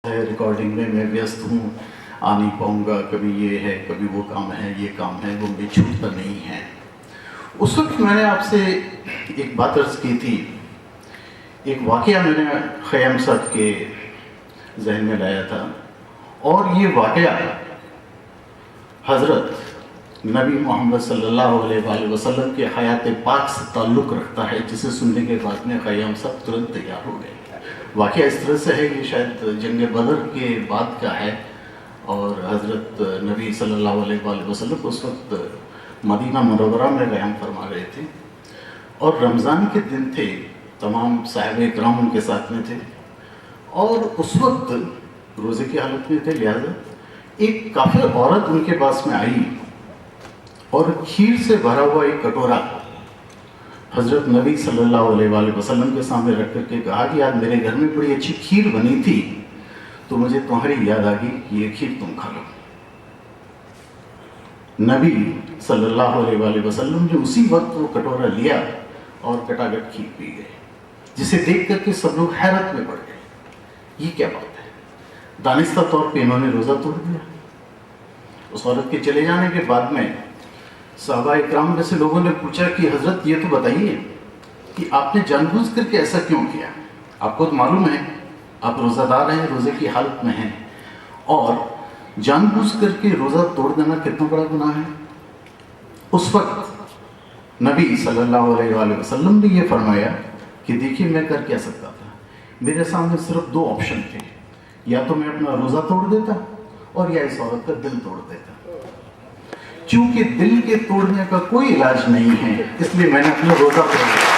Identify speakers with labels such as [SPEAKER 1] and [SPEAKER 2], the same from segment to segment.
[SPEAKER 1] Recording में मैं व्यस्त हूँ, आ नहीं पाऊँगा, कभी ये है कभी वो काम है, ये काम है, वो मेरी छूटता नहीं है। उस वक्त मैंने आपसे एक बात अर्ज़ की थी, एक वाक़या मैंने ख़याम साहब के जहन में लाया था, और ये वाक़या हज़रत नबी मोहम्मद सल्लल्लाहु अलैहि वसल्लम के हयात पाक से ताल्लुक़ रखता है, जिसे सुनने के बाद में ख़याम साहब तुरंत तैयार हो गए। वाक़या इस तरह से है, ये शायद जंग बदर के बाद का है, और हज़रत नबी सल्लल्लाहु अलैहि वसल्लम उस वक्त मदीना मुनव्वरा में क़याम फरमा रहे थे, और रमज़ान के दिन थे, तमाम साहिबे इकराम उनके साथ में थे, और उस वक्त रोज़े की हालत में थे। लिहाजा एक काफ़िर औरत उनके पास में आई और खीर से भरा हुआ एक कटोरा हज़रत नबी सल्लल्लाहु अलैहि वसल्लम के सामने रख करके कहा कि आज मेरे घर में बड़ी अच्छी खीर बनी थी, तो मुझे तुम्हारी याद आ गई कि ये खीर तुम खा लो। नबी सल्लल्लाहु अलैहि वसल्लम ने उसी वक्त वो कटोरा लिया और कटाकट खीर पी गए, जिसे देख करके सब लोग हैरत में पड़ गए। ये क्या बात है? दानिस्ता तौर पे इन्होंने रोज़ा तोड़ दिया। उस औरत के चले जाने के बाद में सहाबा इकराम में से लोगों ने पूछा कि हज़रत ये तो बताइए कि आपने जानबूझ करके ऐसा क्यों किया? आपको तो मालूम है आप रोज़ादार हैं, रोज़े की हालत में हैं, और जानबूझ करके रोज़ा तोड़ देना कितना बड़ा गुनाह है। उस वक्त नबी सल्लल्लाहु अलैहि वसल्लम ने ये फरमाया कि देखिए मैं कर क्या सकता था, मेरे सामने सिर्फ दो ऑप्शन थे, या तो मैं अपना रोज़ा तोड़ देता और या इस औरत का दिल तोड़ देता। चूंकि दिल के तोड़ने का कोई इलाज नहीं है, इसलिए मैंने अपना रोज़ा तोड़ दिया।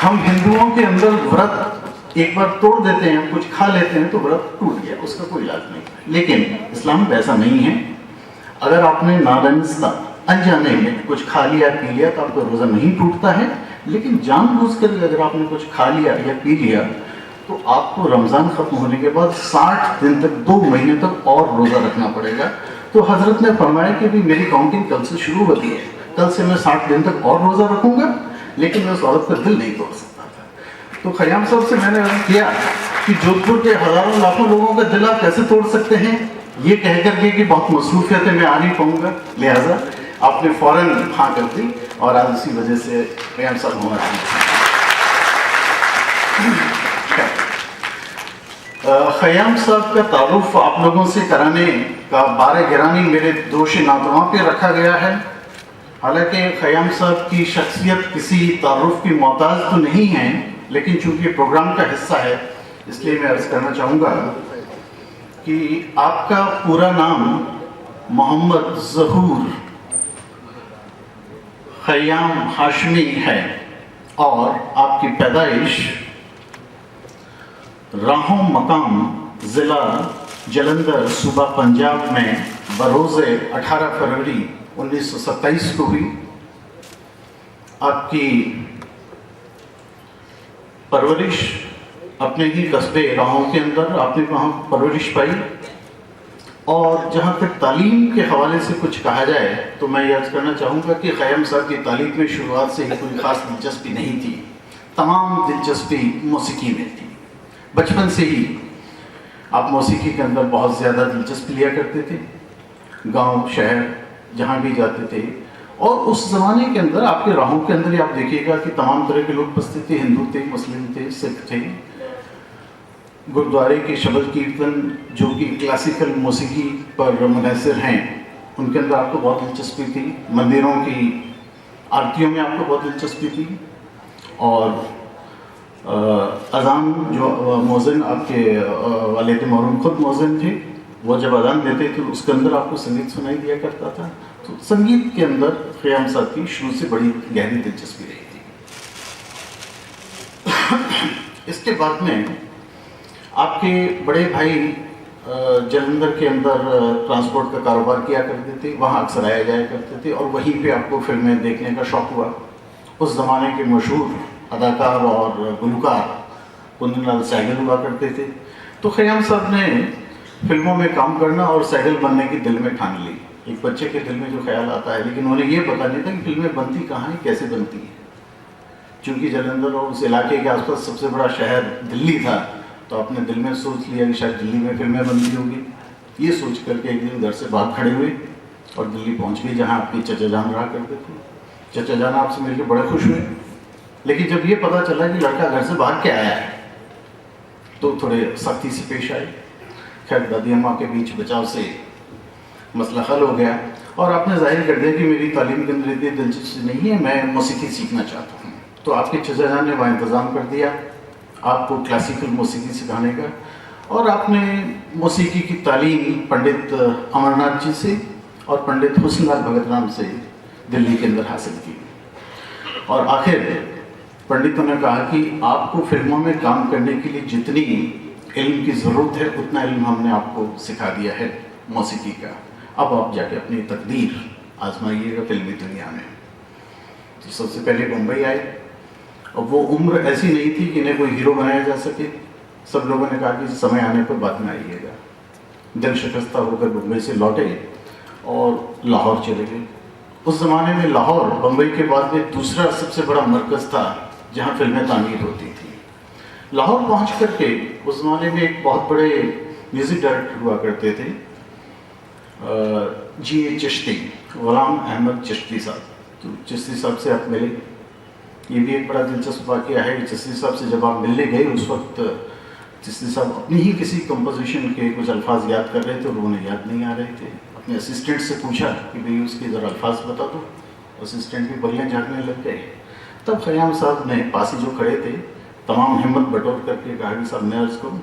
[SPEAKER 1] हम हिंदुओं के अंदर व्रत एक बार तोड़ देते हैं, कुछ खा लेते हैं तो व्रत टूट गया, उसका कोई इलाज नहीं। लेकिन इस्लाम में ऐसा नहीं है। अगर आपने नादानिस्ता अनजाने में कुछ खा लिया पी लिया तो आपका रोज़ा नहीं टूटता है, लेकिन जानबूझकर अगर आपने कुछ खा लिया या पी लिया तो आपको रमज़ान ख़त्म होने के बाद 60 दिन तक, 2 महीने तक और रोज़ा रखना पड़ेगा। तो हज़रत ने फरमाया कि भी मेरी काउंटिंग कल से शुरू होती है, कल से मैं 60 दिन तक और रोज़ा रखूँगा, लेकिन मैं उस औरत का दिल नहीं तोड़ सकता था। तो ख़याम साहब से मैंने अर्ज़ किया कि जोधपुर के हज़ारों लाखों लोगों का दिल आप कैसे तोड़ सकते हैं? ये कह करके कि बहुत मसरूफियत है, मैं आ नहीं पाऊँगा। लिहाजा आपने फ़ौरन हाँ कर दी, और आज उसी वजह से ख़याम साहब होना चाहिए। ख़याम साहब का तारुफ आप लोगों से कराने का बारे गिरानी मेरे दोष नातवा पे रखा गया है। हालांकि ख़याम साहब की शख्सियत किसी तारुफ की मोहताज तो नहीं है, लेकिन चूंकि प्रोग्राम का हिस्सा है इसलिए मैं अर्ज़ करना चाहूँगा कि आपका पूरा नाम मोहम्मद ज़हूर ख़याम हाशमी है, और आपकी पैदाइश राहों मकाम ज़िला जलंधर सूबा पंजाब में बरोज़े 18 फरवरी 1927 को हुई। आपकी परवरिश अपने ही कस्बे राहों के अंदर आपने वहाँ परवरिश पाई, और जहाँ तक तालीम के हवाले से कुछ कहा जाए तो मैं याद करना चाहूँगा कि ख़याम साहब की तालीम में शुरुआत से ही कोई ख़ास दिलचस्पी नहीं थी। तमाम दिलचस्पी मौसीकी में थी। बचपन से ही आप मौसीकी के अंदर बहुत ज़्यादा दिलचस्पी लिया करते थे, गांव शहर जहाँ भी जाते थे। और उस ज़माने के अंदर आपके राहों के अंदर ही आप देखिएगा कि तमाम तरह के लोग बसते थे, हिंदू थे, मुस्लिम थे, सिख थे। गुरुद्वारे के शबद कीर्तन जो कि क्लासिकल मौसीकी पर मुनहसर हैं, उनके अंदर आपको बहुत दिलचस्पी थी। मंदिरों की आरतियों में आपको बहुत दिलचस्पी थी, और अज़ान जो मौज़िन आपके वालिद मोहर्रम खुद मौज़िन थे, वो जब अज़ान देते थे तो उसके अंदर आपको संगीत सुनाई दिया करता था। तो संगीत के अंदर ख़याम साहब की शुरू से बड़ी गहरी दिलचस्पी रही थी। इसके बाद में आपके बड़े भाई जलंधर के अंदर ट्रांसपोर्ट का कारोबार किया करते थे, वहाँ अक्सर आया जाया करते थे, और वहीं पे आपको फिल्में देखने का शौक़ हुआ। उस ज़माने के मशहूर अदाकार और गुलकार कुंदनलाल सहगल हुआ करते थे। तो ख़याम साहब ने फिल्मों में काम करना और सहगल बनने की दिल में ठान ली। एक बच्चे के दिल में जो ख्याल आता है, लेकिन उन्हें ये पता नहीं था कि फिल्में बनती कहाँ हैं, कैसे बनती हैं। चूँकि जालंधर और उस इलाके के आसपास सबसे बड़ा शहर दिल्ली था, तो आपने दिल में सोच लिया कि शायद दिल्ली में फिल्में बनती होगी। ये सोच करके एक दिन घर से बाहर खड़े हुए और दिल्ली पहुंच गए, जहां आपके चचा जान रहा करते थे। चचा जान आपसे मिलकर बड़े खुश हुए, लेकिन जब ये पता चला कि लड़का घर से भाग के आया है तो थोड़े सख्ती से पेश आए। खैर दादी अम्मा के बीच बचाव से मसला हल हो गया और आपने जाहिर कर दिया कि मेरी तालीम के अंदर इतनी दिलचस्पी नहीं है, मैं मौसीकी सीखना चाहता हूँ। तो आपके चचा जान ने वहाँ इंतज़ाम कर दिया आपको क्लासिकल मौसीकी सिखाने का, और आपने मौसीकी की तालीम पंडित अमरनाथ जी से और पंडित हुस्नलाल भगत राम से दिल्ली के अंदर हासिल की। और आखिर पंडितों ने कहा कि आपको फिल्मों में काम करने के लिए जितनी इल्म की ज़रूरत है उतना इल्म हमने आपको सिखा दिया है मौसीकी का, अब आप जाके अपनी तकदीर आजमाइएगा फिल्मी दुनिया में। तो सबसे पहले मुंबई आए, और वो उम्र ऐसी नहीं थी कि इन्हें कोई हीरो बनाया जा सके। सब लोगों ने कहा कि समय आने पर बाद में आइएगा। दिल शिकस्ता होकर मुंबई से लौटे और लाहौर चले गए। उस ज़माने में लाहौर बम्बई के बाद में दूसरा सबसे बड़ा मरकज़ था जहाँ फिल्में तामीर होती थी। लाहौर पहुँच करके उस ज़माने में एक बहुत बड़े म्यूज़िक डायरेक्टर हुआ करते थे, जी चिश्ती, गुलाम अहमद चिश्ती साहब। तो चिश्ती साहब से आप मिले। ये भी एक बड़ा दिलचस्प वाक़या है कि चिश्ती साहब से जब आप मिलने गए उस वक्त चिश्ती साहब अपनी ही किसी कंपोजिशन के कुछ अल्फाज याद कर रहे थे और उन्हें याद नहीं आ रहे थे। अपने असिस्टेंट से पूछा कि भाई उसके ज़रा अल्फाज बता दो। असिस्टेंट भी बल्लियाँ झाड़ने लग गए। तब ख़याम साहब ने पास ही जो खड़े थे तमाम हिम्मत बटोर करके कहा कि साहब मैं अर्ज़ करूँ,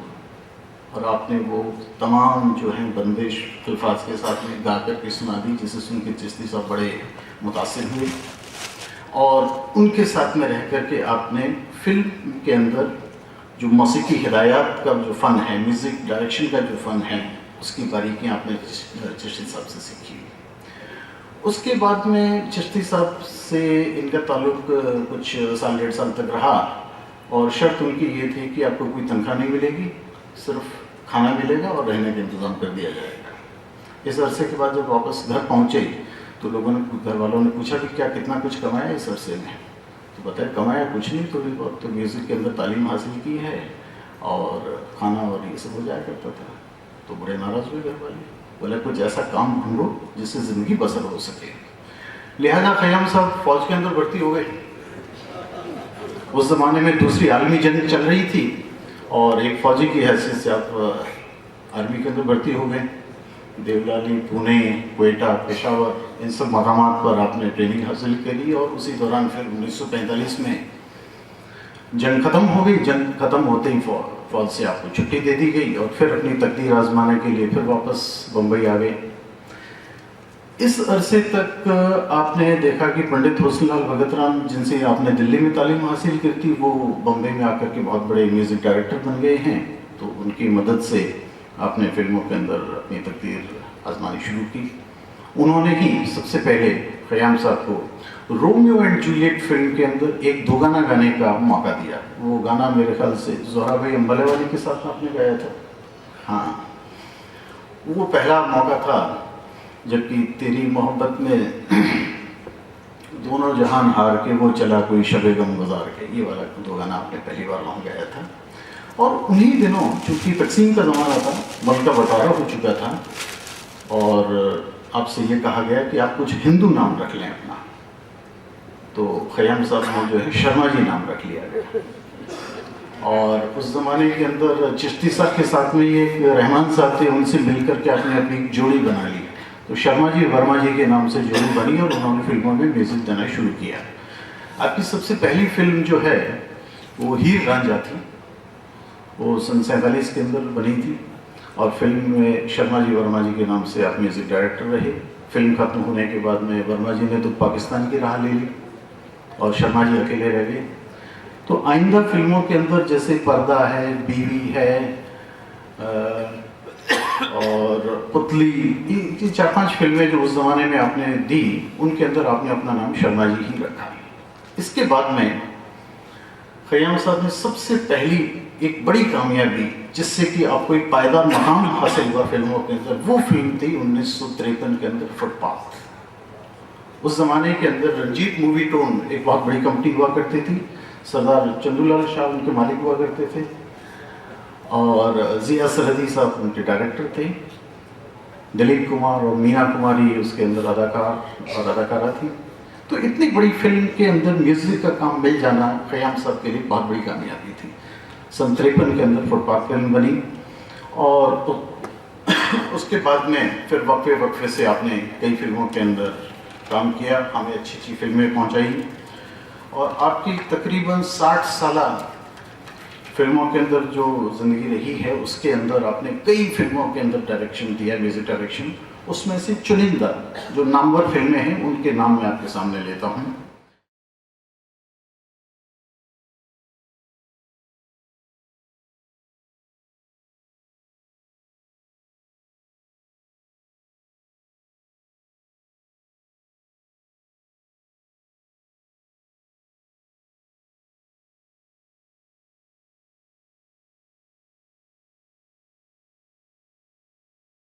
[SPEAKER 1] और आपने वो तमाम जो है बंदिश अल्फाज के साथ में गा करके सुना दी, जिसे सुन के चिश्ती साहब बड़े मुतासिर हुए। और उनके साथ में रह करके आपने फिल्म के अंदर जो मौसीकी हिदायत का जो फ़न है, म्यूज़िक डायरेक्शन का जो फ़न है, उसकी बारीकियाँ आपने चिश्ती साहब से सीखी। उसके बाद में चिश्ती साहब से इनका ताल्लुक कुछ साल डेढ़ साल तक रहा, और शर्त उनकी ये थी कि आपको कोई तनख्वाह नहीं मिलेगी, सिर्फ खाना मिलेगा और रहने का इंतज़ाम कर दिया जाएगा। इस अरसे के बाद जब वापस घर पहुँचे तो लोगों ने, घर वालों ने पूछा कि क्या कितना कुछ कमाया इस अरसे में? तो बताया कमाया कुछ नहीं, थोड़ी बहुत तो म्यूज़िक के अंदर तालीम हासिल की है और खाना और ये सब हो जाया करता था। तो बड़े नाराज़ हुए घर वाले, बोले कुछ ऐसा काम ढूंढो जिससे ज़िंदगी बसर हो सके। लिहाजा ख़याम साहब फ़ौज के अंदर भर्ती हो गए। उस ज़माने में दूसरी आलमी जंग चल रही थी और एक फ़ौजी की हैसियत से आप आर्मी के अंदर भर्ती हो गए। देवलाली, पुणे, क्वेटा, पेशावर, इन सब मकामात पर आपने ट्रेनिंग हासिल करी, और उसी दौरान फिर 1945 में जंग ख़त्म हो गई। जंग ख़त्म होते ही फौज से आपको छुट्टी दे दी गई और फिर अपनी तकदीर आजमाने के लिए फिर वापस बम्बई आ गए। इस अरसे तक आपने देखा कि पंडित हुस्नलाल भगत राम, जिनसे आपने दिल्ली में तालीम हासिल की थी, वो बम्बई में आकर के बहुत बड़े म्यूज़िक डायरेक्टर बन गए हैं। तो उनकी मदद से आपने फिल्मों के अंदर अपनी तकदीर आजमानी शुरू की। उन्होंने ही सबसे पहले ख़याम साहब को रोमियो एंड जूलियट फिल्म के अंदर एक दो गाना गाने का मौका दिया। वो गाना मेरे ख्याल से ज़ोहरा भाई अम्बलेवाली के साथ आपने गाया था। हाँ, वो पहला मौका था, जबकि तेरी मोहब्बत में दोनों जहान हार के वो चला कोई शबे गम गुजार के, ये वाला दो गाना आपने पहली बार वहाँ गाया था। और उन्हीं दिनों चूँकि तकसीम का ज़माना था, मुल्क का बंटवारा हो चुका था, और आपसे ये कहा गया कि आप कुछ हिंदू नाम रख लें अपना। तो ख़याम साहब ने जो है शर्मा जी नाम रख लिया गया। और उस ज़माने के अंदर चिश्ती साहब के साथ में ये रहमान साहब थे, उनसे मिलकर के आपने अपनी जोड़ी बना ली। तो शर्मा जी वर्मा जी के नाम से जोड़ी बनी और उन्होंने फिल्मों में म्यूज़िक देना शुरू किया। आपकी सबसे पहली फिल्म जो है वो हीर रांझा थी। वो सन 47 के अंदर बनी थी, और फिल्म में शर्मा जी वर्मा जी के नाम से आप म्यूज़िक डायरेक्टर रहे। फिल्म ख़त्म होने के बाद में वर्मा जी ने तो पाकिस्तान की राह ले ली और शर्मा जी अकेले रह गए। तो आइंदा फिल्मों के अंदर जैसे पर्दा है, बीवी है और पुतली, ये 4-5 फिल्में जो उस ज़माने में आपने दी, उनके अंदर आपने अपना नाम शर्मा जी ही रखा। इसके बाद में ख़याम साहब ने सबसे पहली एक बड़ी कामयाबी, जिससे कि आपको एक पायदार मकाम हासिल हुआ फिल्मों के अंदर, वो फिल्म थी 1953 के अंदर फुटपाथ। उस ज़माने के अंदर रंजीत मूवी टोन एक बहुत बड़ी कंपनी हुआ करती थी, सरदार चंदूलाल शाह उनके मालिक हुआ करते थे और जिया सरहदी साहब उनके डायरेक्टर थे। दिलीप कुमार और मीना कुमारी उसके अंदर अदाकार और अदाकारा थी। तो इतनी बड़ी फिल्म के अंदर म्यूज़िक का काम मिल जाना ख़याम साहब के लिए बहुत बड़ी कामयाबी थी। सन 53 के अंदर फुटपाथ फिल्म बनी और उसके बाद में फिर वक्फे से आपने कई फिल्मों के अंदर काम किया, हमें अच्छी अच्छी फिल्में पहुंचाई और आपकी तकरीबन 60 साल फिल्मों के अंदर जो ज़िंदगी रही है उसके अंदर आपने कई फिल्मों के अंदर डायरेक्शन दिया, म्यूज़िक डायरेक्शन। उसमें से चुनिंदा जो नामवर फिल्में हैं उनके नाम मैं आपके सामने लेता हूँ।